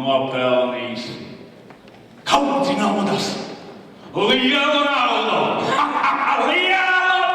nopelnījis. Kaudzi naudas! Lielu naudu! Lielu naudu!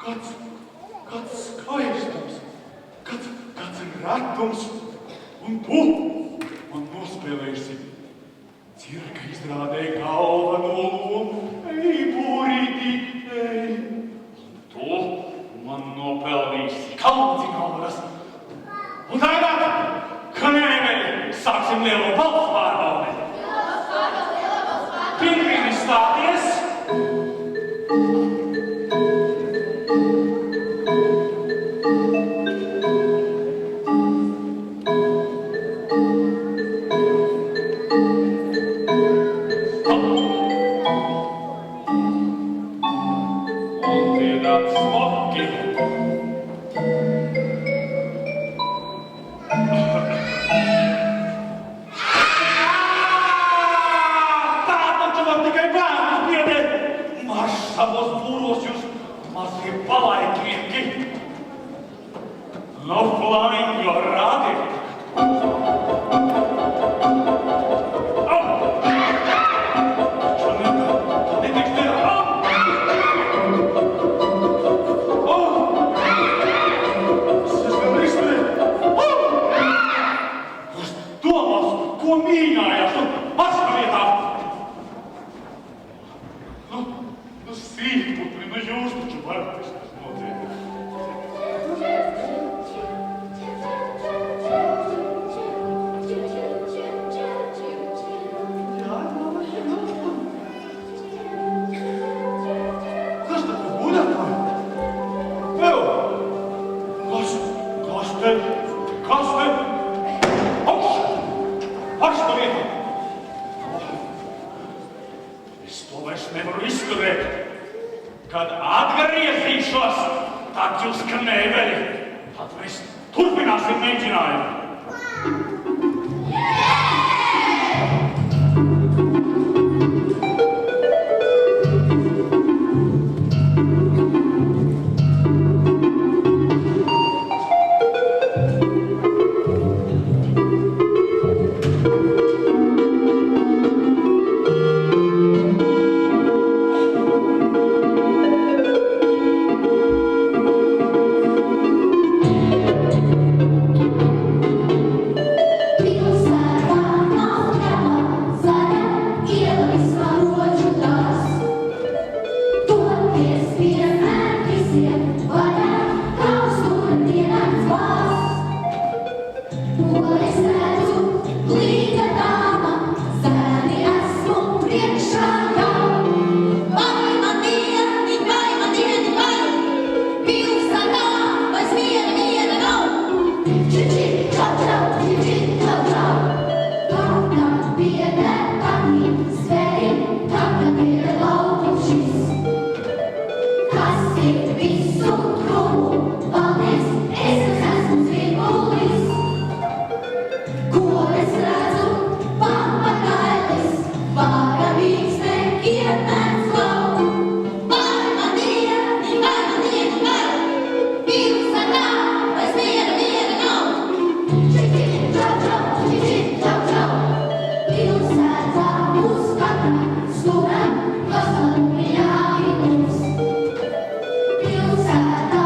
Kāds skaistums, kāds retums, un tu man nospēlēsi cirka izrādē galveno lomu. Ei, būrītī, ei. Un tu man nopelnīsi kalci naudas. Un tagad, kanēmēļi, sāksim lielo balsu pārbaudi. Pingvīni stāties. Kad atgriezīšos, tad jūs kanēveli, tad mēs turpināsim mēģinājumu. Pilsētā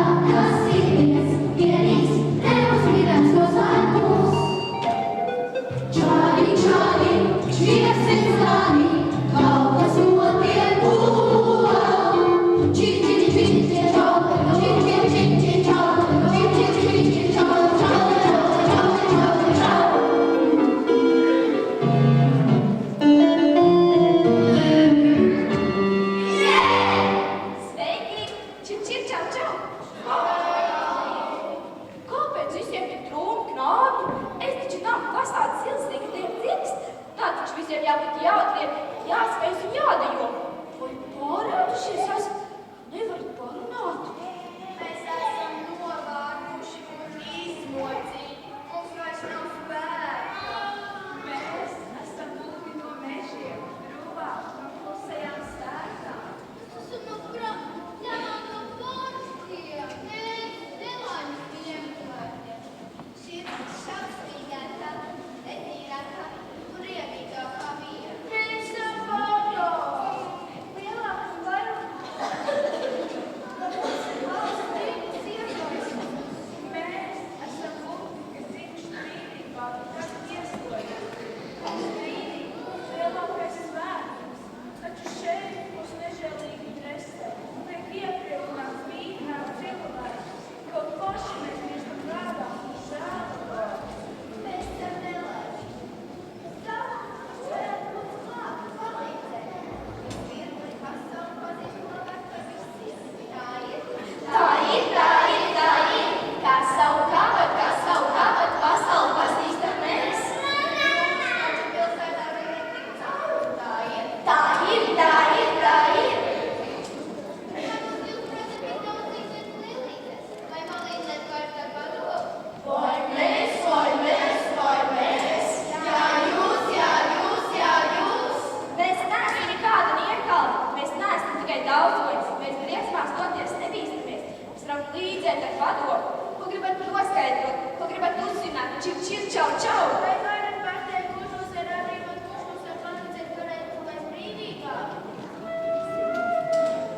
padomu. Ko gribat noskaidrot, ko gribat uzzināt, čir, čau, čau. Vai varat pateikt, kurš mums ir aprīkot, kurš mums var palīdzēt, varētu kaut kāds brīdīgāk?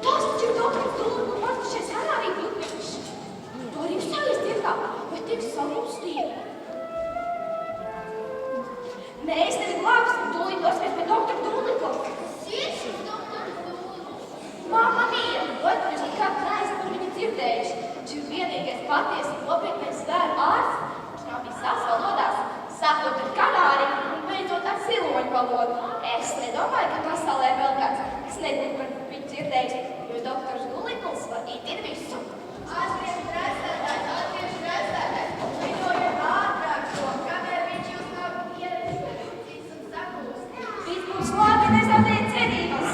Tas taču ir doktors Dulīgls, pastušies Harārī Vilkniņš. To arī uzsājies tirgā, vai tiek salūstīja? Mēs tevi glābsim, tūlīt dosimies pie doktora Dulīgla. Sieši, doktors Dulīgls. Mamma mia, vai tu jūs nekad neesat par viņu dzirdējuši? Viņš ir vienīgais patiesi nopietnais zvēru ārsts, kurš nav visās valodās, sākot ar kanāri un beidzot ar ziloņu valodu. Es nedomāju, ka pasaulē vēl kāds, kas nebūtu par viņu dzirdējis, jo doktors Dulīgls var itin visu. Atgriež redzētājs. Lidojiet ātrāk šo, kamēr viņš jūs nav iereģistrēcīs un sakūst. Viņš mums labi nezaudēja cerības.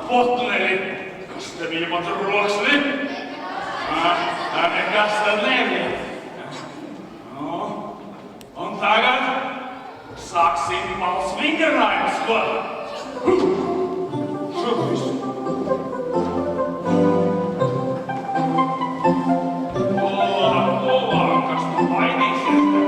Potneli, kas te bija pat roksni? Nekas tad nebija. Un tagad sāksim valsts vingrinājumus, ko? Šo visu. Tolāk, kas tu baidīsies te?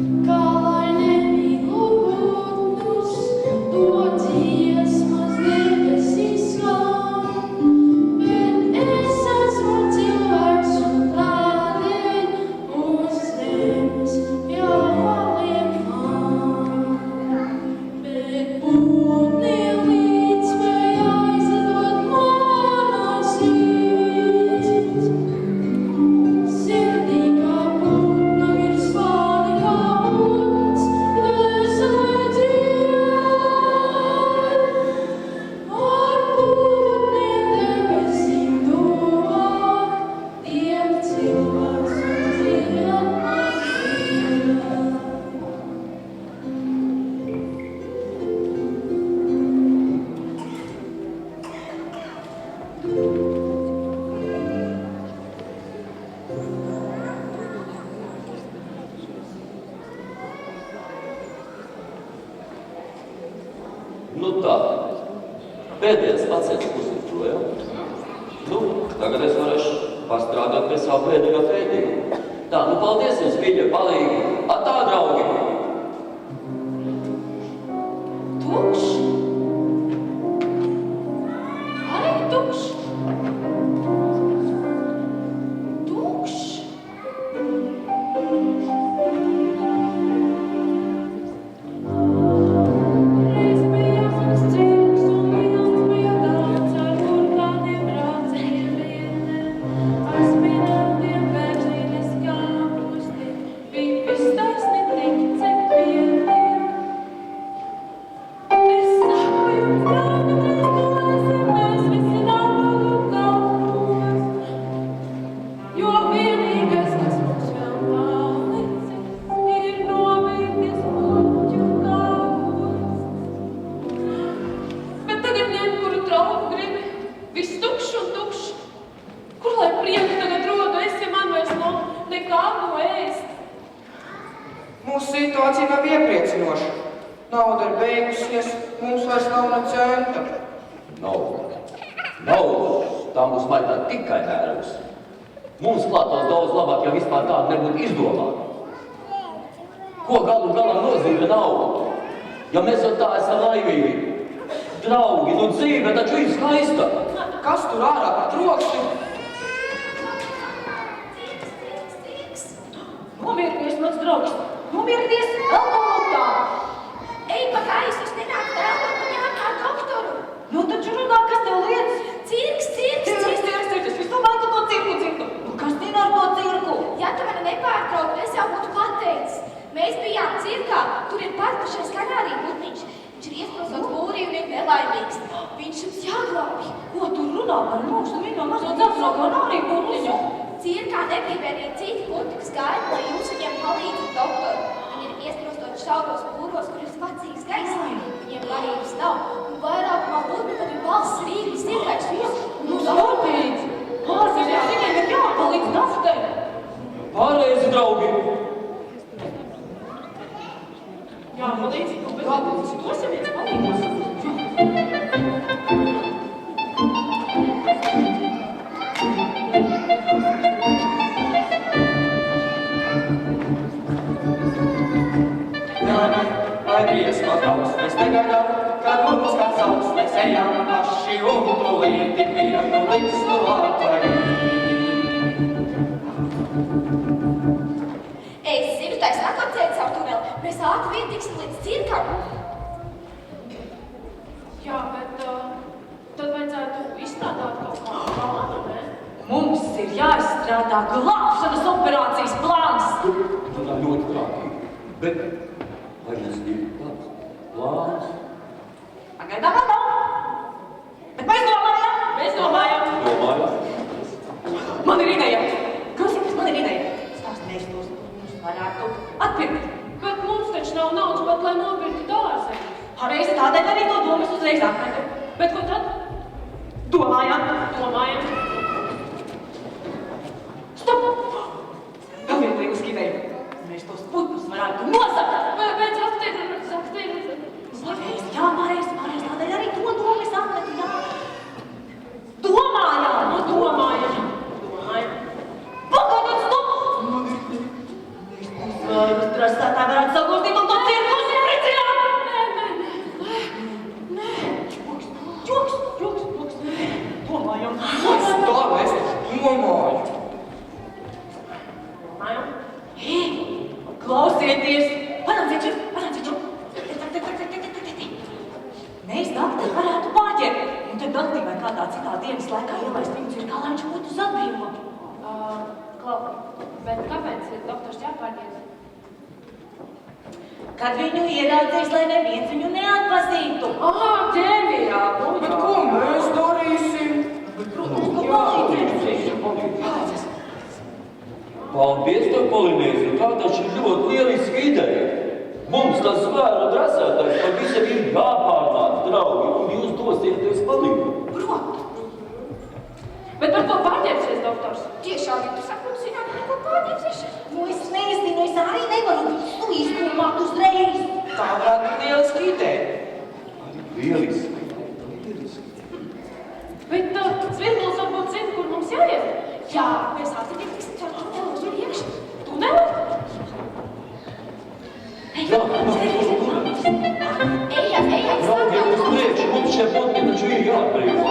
Kā lai Nu tā. Pēdējais pacients uzlietoja. Nu, tagad es varēšu pastrādāt pie savu pēdējo pētījumu. Tā, nu paldies jums, mīļie, palīgi. Atā, draugi! Tukšs. Arī tukšs. Tukšs. Reiz bija mans cirks un vilns bija daudz ar burkāniem braucējiem vieniem. Ar spinantiem bērziņas kāpusti, pipis taisni tik cik vieniem. Es saku jums, draugi, mēs visi nāku galvos, jo vienīgais, kas mums vēl palicis, ir novīties muļķu galvos. Bet tagad ņem, kuru trauku gribi, viss tukšs un tukšs. Kur lai prieku tagad rodu, es, ja man vairs nav nekā no ēst? Mūsu situācija nav iepriecinoša. Nauda ir beigusies, mums vairs nav ne centa. Nauda. Tā mūs maitā tikai nērvus. Mums klātos daudz labāk, ja vispār tāda nebūtu izdomāta. Ko galu galā nozīmē nauda? Ja mēs jau tā esam laimīgi. Draugi, nu dzīve taču ir skaista. Kas tur ārā par troksni? Nomierinies, mans draugs! Nomierinies, elpalūtā! Ej pa gaisu, es nenāku tēlot, man jākā doktoru! Nu, taču runā, kas tev lietas? Cirks! Es visu domāju, ka to cirku dzirdu. Nu, kas tin ar to cirku? Ja tu mani nepārtrauktu, es jau būtu pateicis. Mēs bijām cirkā, tur ir pārpašais kanārija putniņš. Viņš ir iesprosots būrī un ir nelaimīgs. Viņš jums jāglābj. Ko tu runā par mūsu viņu mazo dzelzno kanāriju putniņu? Cirkā negrib arī citi putni, kas gaida, lai jūs viņiem palīdzat, doktoru. Viņi ir iesprostoši šauros būros, kur ir spacīgs gaisma. Viņiem varības nav. Un vairākumā putni, kad ir balss rīri, sirkais jūs. Mums jāpalīdz. Pārzīmēs, viņiem ir jāpalīdz naftē. Pareizi, draugi. Jāpalīdz, bet dosimies palīdz. Lai briesmas daudz, mēs negaidām, kad mums kāds sauc, mēs ejam paši un tūlīti vienu līdz Latvai. Es zinu, taisa atlancēt savu tuneli. Mēs ātri vien tiksim līdz cirkam. Jā, bet tad vajadzētu izstrādāt kaut kādu plānu, ne? Mums ir jāizstrādā glābšanas operācijas plāns. Tā ir ļoti prātīgi. Bet vai tas ir tāds plāns? Pagaidām vēl nav. Bet mēs domājam. Domāju. Man ir ideja. Klausieties, man ir ideja. Stāsties tos, mums varētu atpirkt. Bet mums taču nav naudas pat, lai nopirktu dārzeņus. Pareizi, tādēļ arī to domas uzreiz apmetu. Bet ko tad? Domājam. Stop! Vēl viena lieliska ideja. Mēs tos putnus varētu nosakt. Bet saktīt. Pareizi, tādēļ arī to domas apmetu, jā. Domājam. Pagaidiet, stop! Mēs strasētā varētu sagūstīt un to cirku uzpricināt. Nē. Joks. Domājam. Klausieties! Panāciet šo! Mēs naktī varētu pārķert, un tad naktī vai kādā citā dienas laikā ielaist viņu cirkā, lai viņš būtu uz atbrīvotu. Klau, bet kāpēc ir doktors jāpārģiet? Kad viņu ieraudzīs, lai neviens viņu neatpazītu. Aha, ķēmijā! Bet ko mēs darīsim? Protams, ka palīdzēsim. Paldies, tev, Polinēzija. Tā taču ir ļoti lieliska ideja. Mums tas zvēru drasētājs pavisam ir jāpārnāk, draugi, un jūs dosieties palīgu. Protams. Bet par ko pārģērbsies, doktors? Tiešām, ja tu saki, mums zināt, par ko pārģērbsies? Nu, es nezinu, es arī nevaru visu izdomāt uzreiz. Tā varētu būt lieliska ideja. Lieliski. Bet Svirgulis varbūt zina, kur mums jāiet? Jā, mēs atradīsim caur tuneli uz iekšā. Tuneli? Jā, Ejam, draugi, uz priekšu, mums šie potni taču ir jāatbrīvo.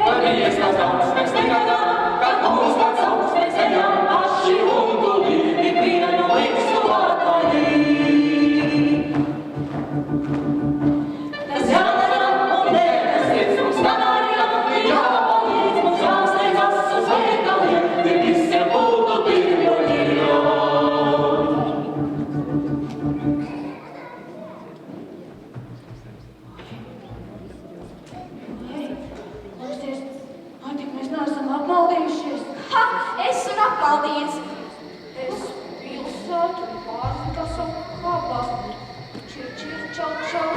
Vai nejies kā trauksmes negaidām, kad mūs kāds augsmes ejam, paši un gudīgi vienu likstu atmainī. Tas jādara un nekas mums kanājam, jāpalīdz mums jāsteidzas uz veikaliem, ir visiem būtu tirgoņiem. Vai tik mēs neesam apmaldījušies? Ha, es un apmaldījies. Es pilsētu pārzinu savu kāpās. Čir, čau, čau.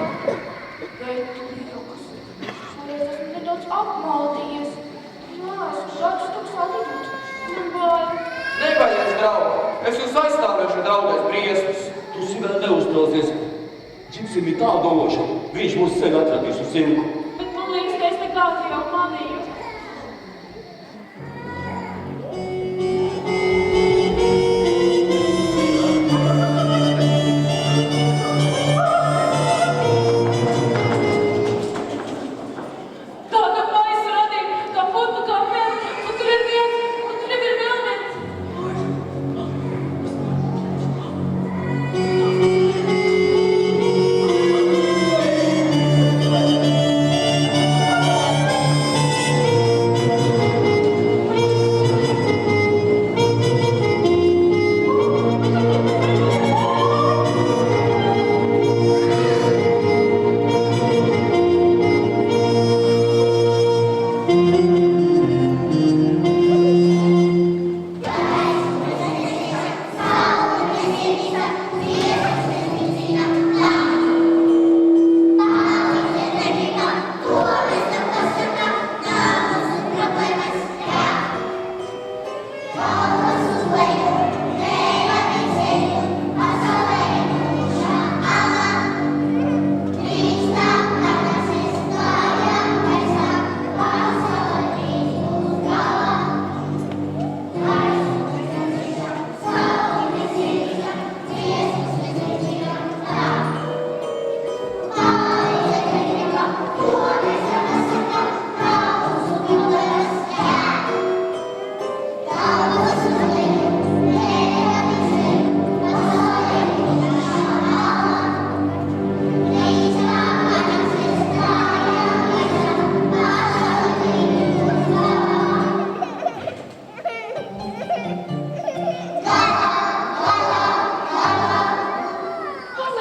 Bet liekas, šoreiz esmu nedaudz apmaldījies. Jā, esmu gatavs kā lidot. Man bail. Nebaidies, draugi, es jūs aizstāvēšu draugais briesmas. Tu si vēl neuztraucies. Ģipsim ir tā doša. Viņš mūs sevi atradīs uz silku. Bet man liekas, ka es nekā jau manīju. Tāda maisa radīja, kā putnu kā pēc, un tur ir viens, un tur ir vēl viens.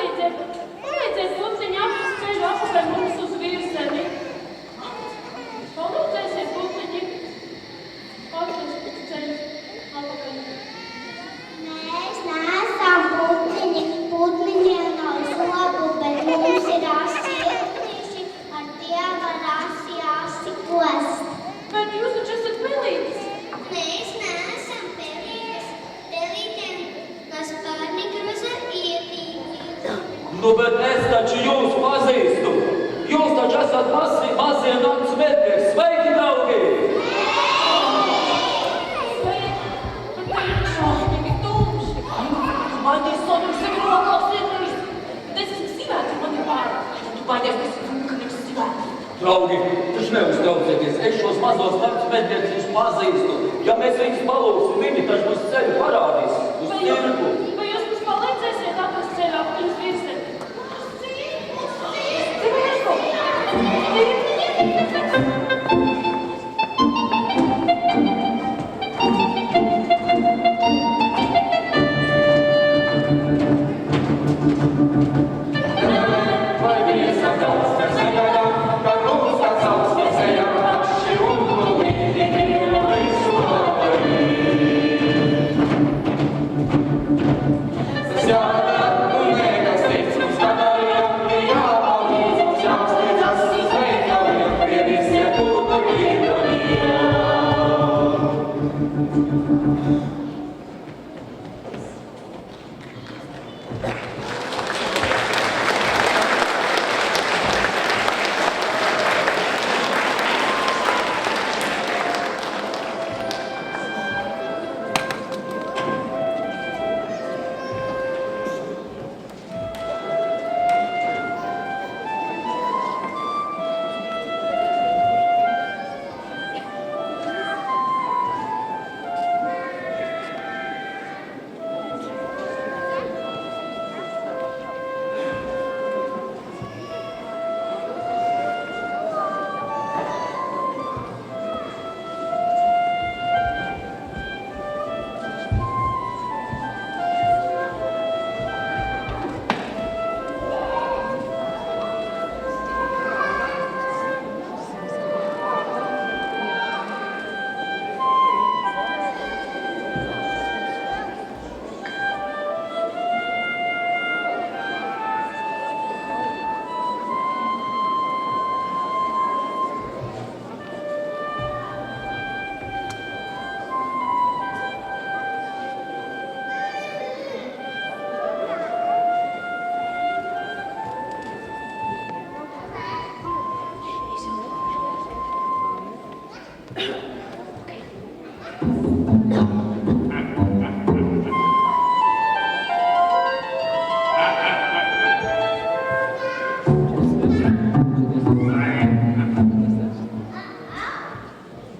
Palīdziet puciņi aprast ceļu atpakaļ mums uz virseni. Palīdzēsiet puciņi atrast ceļu atpakaļ. Mēs neesam putniņi, putniņiem nav zobu, bet mums ir asi ilgtīši, ar tiem var asi kost. Bet jūs taču esat pelītis. Mēs neesam pelītes, pelītiem nas pārni groza ietīgi. Nu, bet es taču jūs pazīstu. Jūs taču esat mazie nakts mednieki. Sveiki, draugi! Bet tā ir šausmīgi tumši. Tu baidies sonam sevi rokās iekrist. Bet es esmu sivēta, man ir bail. Tu baidies, ka es sivēta. Draugi, taču neuztraucieties. Es šos mazos nakts medniekus pazīstu. Ja mēs viņus palūksim, viņi taču mums ceļu parādīs uz tirgu. Vai jūs mums palīdzēsiet atrast ceļu apakaļ uz virseni? Vai nejies kā trauksmes negaidām, kad mūs kāds augsmes ejam, paši un gudīgi vienu likstu atmainī.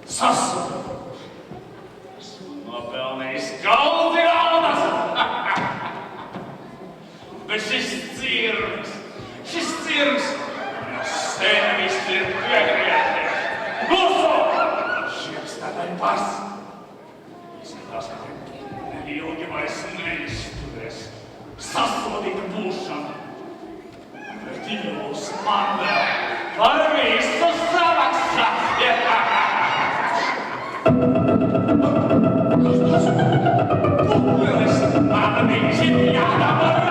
Sasu! Esmu nopelnījis galdi naudas! Bet šis cirks jau sen viss ir piegriezies! Kluso! Šiems tādai pars! Izskatās, ka neilgi vairs neizturēs sasodīta būšana. Bet jūs man vēl par visu samaksāsiet! Kas tas? Pupelis! Man viņš ir jādabara!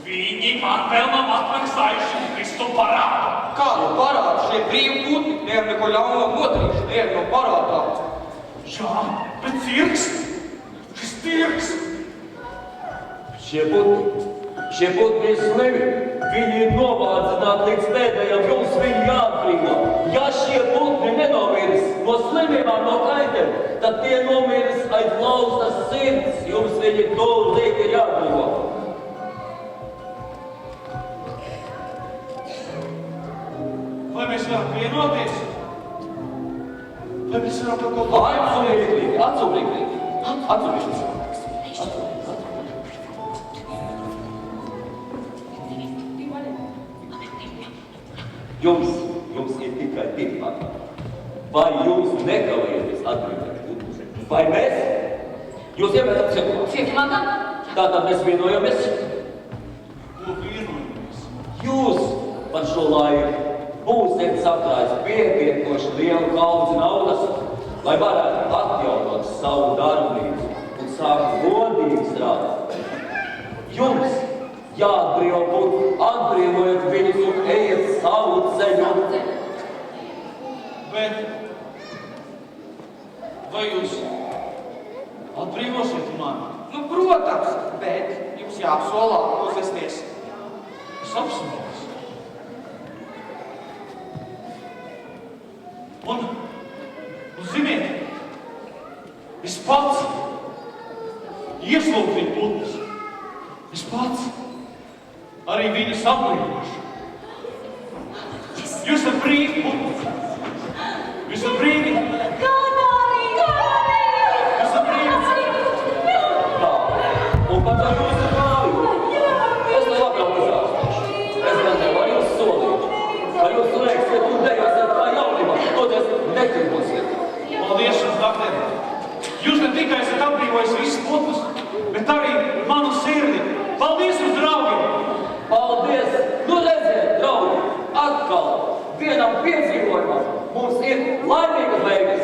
Viņi man vēl nav atmaksājuši visu parādu. Kādu parādu? Šie brīvi putni ne ar neko ļauno nodarījuši, ne ar no parādā. Jā, bet cirks, šis cirks. Šie putni ir slimi. Viņi ir novādzināti līdz pēdējiem, jums viņi jāatbrīvo. Ja šie putni nenomiris no slimībām, no kaitēm, tad tie nomiris aiz laustas sirds. Jums viņi tūlīt ir jāatbrīvo. Vai mēs varam vienoties? Vai mēs varam par kaut ko Atsūbrīklīgi. Jums ir tikai tikmāk. Vai jūs nekavējaties atbrīvot putnus? Vai mēs? Jūs iemetat cietumā? Cietumā? Tātad mēs vienojamies. Ko vienojamies? Jūs par šo laiku būsiet sakrājis pietiekoši lielu kaudzi naudas, lai varētu atjaunot savu darbnīcu un sākt godīgi strādāt. Jums jāatbrīvo putni, atbrīvojot viņus un ejiet savu ceļu. Bet vai jūs atbrīvosiet mani? Nu, protams, bet jums jāapsolā uzvesties. Es apsolu. Un ziniet, es pats ieslūgtu viņu putnus. Es pats arī viņus atbrīvošu. Jūs esat brīvi putni. Jūs esat brīvi. Jūs esat brīvi. Tā, un pat ar jūsu kāju. Es to labāk uzrāstīšu. Es gan nevaru jūs solīt, ka jūs lēksiet un dejosiet kā jaunībā, toties netirmosiet. Paldies jums, dakteri. Jūs ne tikai esat atbrīvojis visus putnus, bet arī manu sirdi. Paldies jums, draugi! Paldies! Nu redziet, draugi, atkal vienam piedzīvojumam mums ir laimīgas beigas.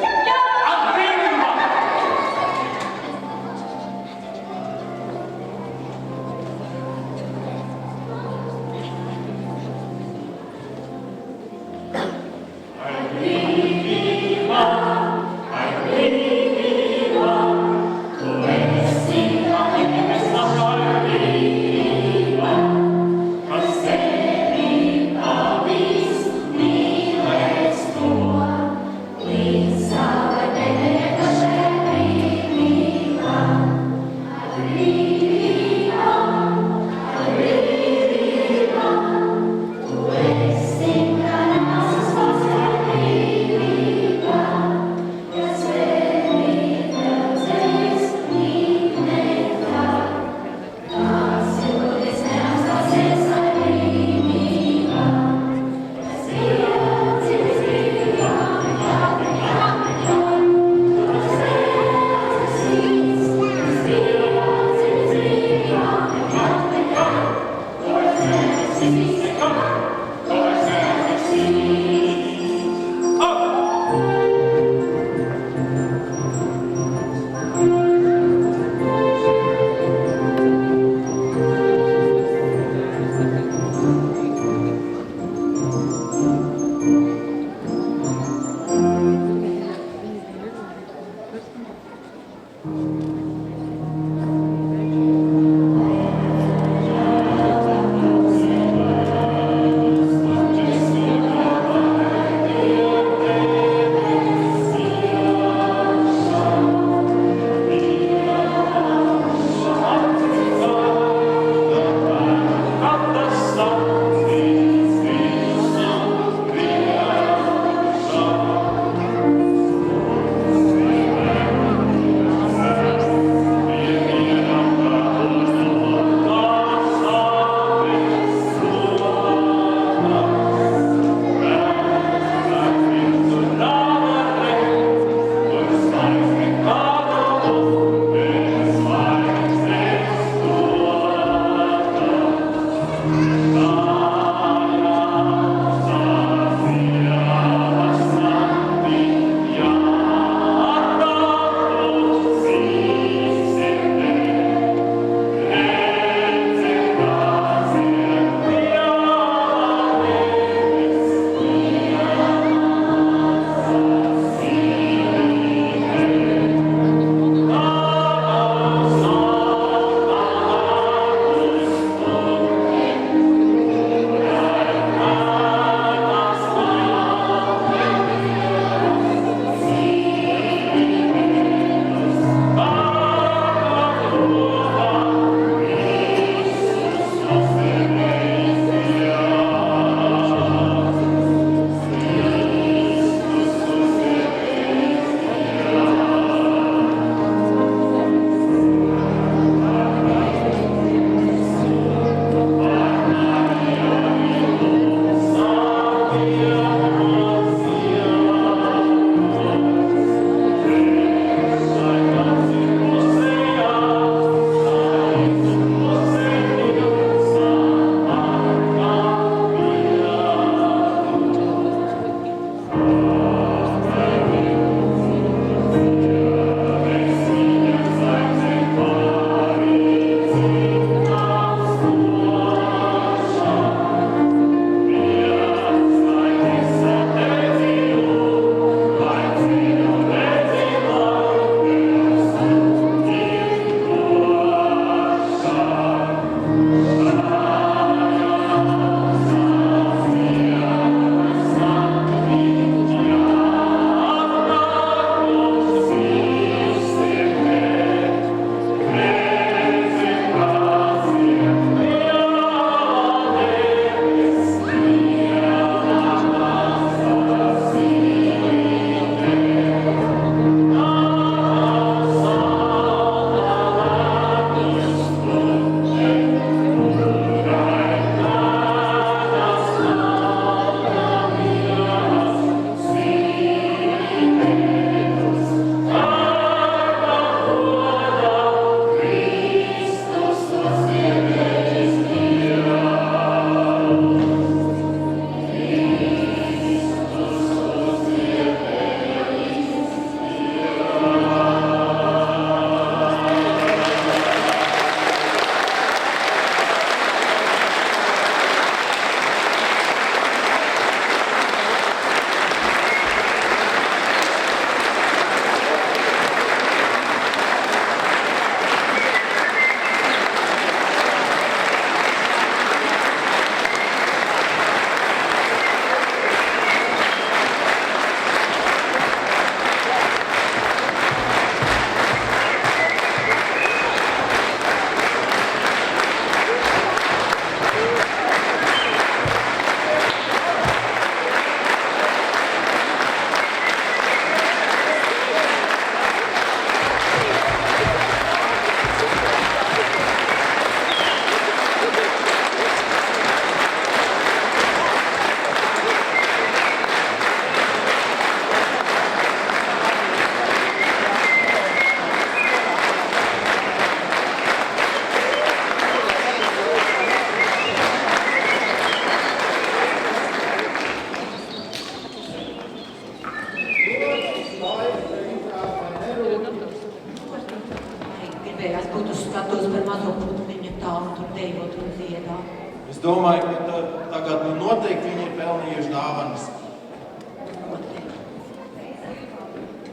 mazo putniņu tālu tur dejot un dziedāt. Es domāju, ka tagad noteikti viņi ir pelnījuši dāvanas.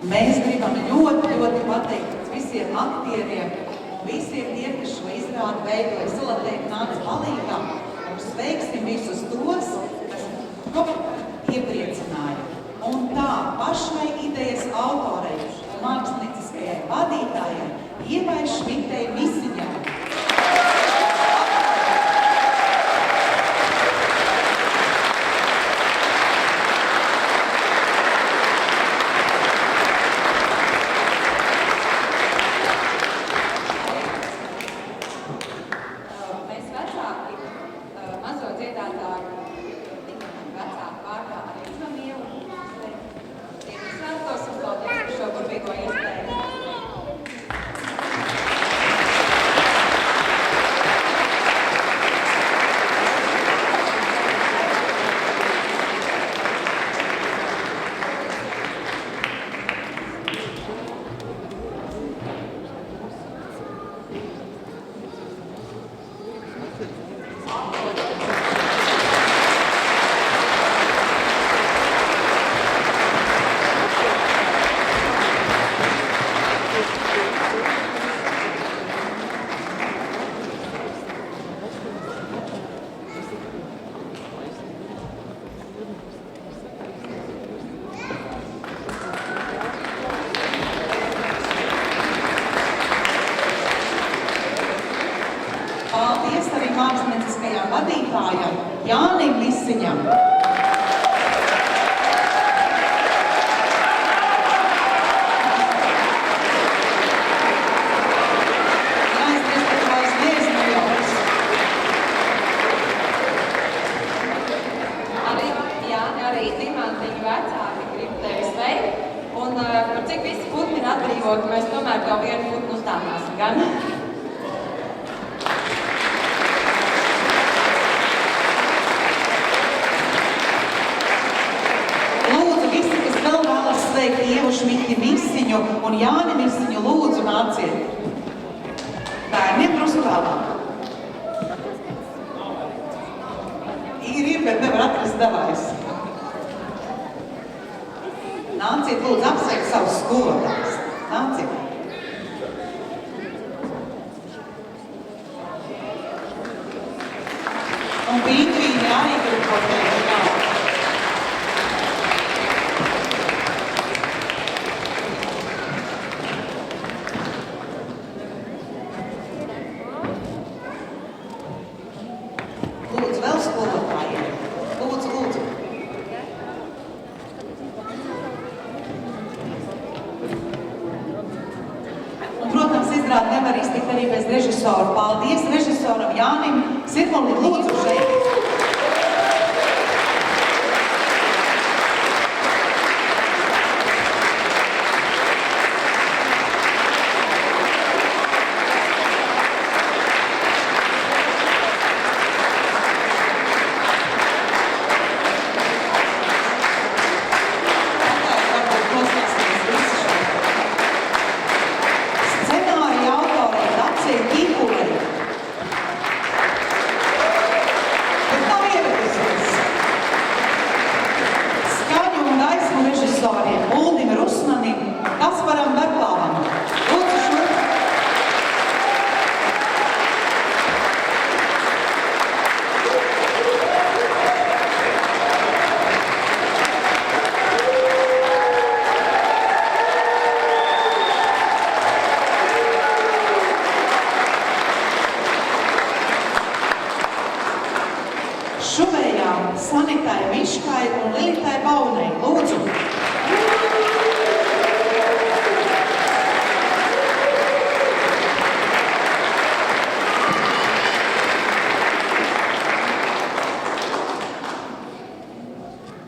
Mēs gribam ļoti pateikt visiem aktieriem un visiem tiem, kas šo izrādi veidoja, Silotēka nāca palīgā un sveiksim visus tos, kas iepriecināja. Un tā pašai idejas autorei un mākslinieckajai vadītājai Ievai Šmitei Misiņai. Paldies arī mākslinieckajām vadītājām Jānim Misiņam. Jāizties, ka vairs neizmējos. Arī Dimantiņu vecāki grib tevi sveikt. Un par cik visi putni ir atbrīvoti, mēs tomēr jau vienu putnu uzstāvāsim gan. Sveikt Ievu Šmiti Misiņu un Jāni Misiņu, lūdzu nāciet. Bērniem drusku vēlāk. Ir, bet nevar atrast devājus. Nāciet, lūdzu, apsveikt savus skolotājus. Nāciet. Un viņi arī grib kaut teikt jā. Nevar iztikt arī bez režisora. Paldies režisoram Jānim Sirmolim, lūdzu šeit. Sanitai Miškai un Lilitai Baunai. Lūdzu!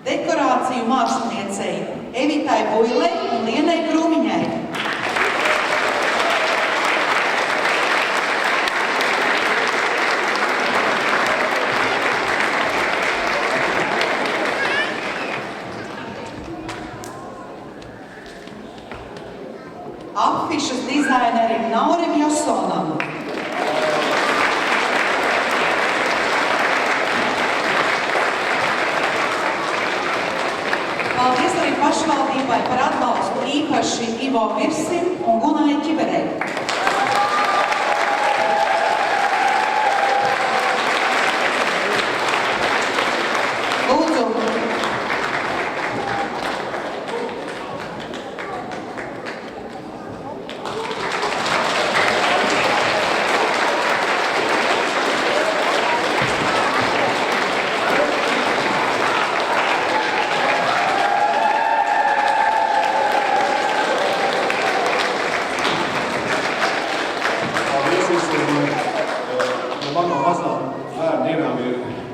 Dekorāciju māksliniecei Evitai Builei un Lienai Krūmiņai. īpaši Ivo Virsim un Gunai Ķiberei. Lūdzu.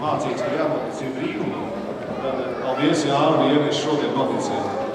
Mācīts, ka jābūt brīnumam. Paldies, Jāni, ja mēs šodien noticējām.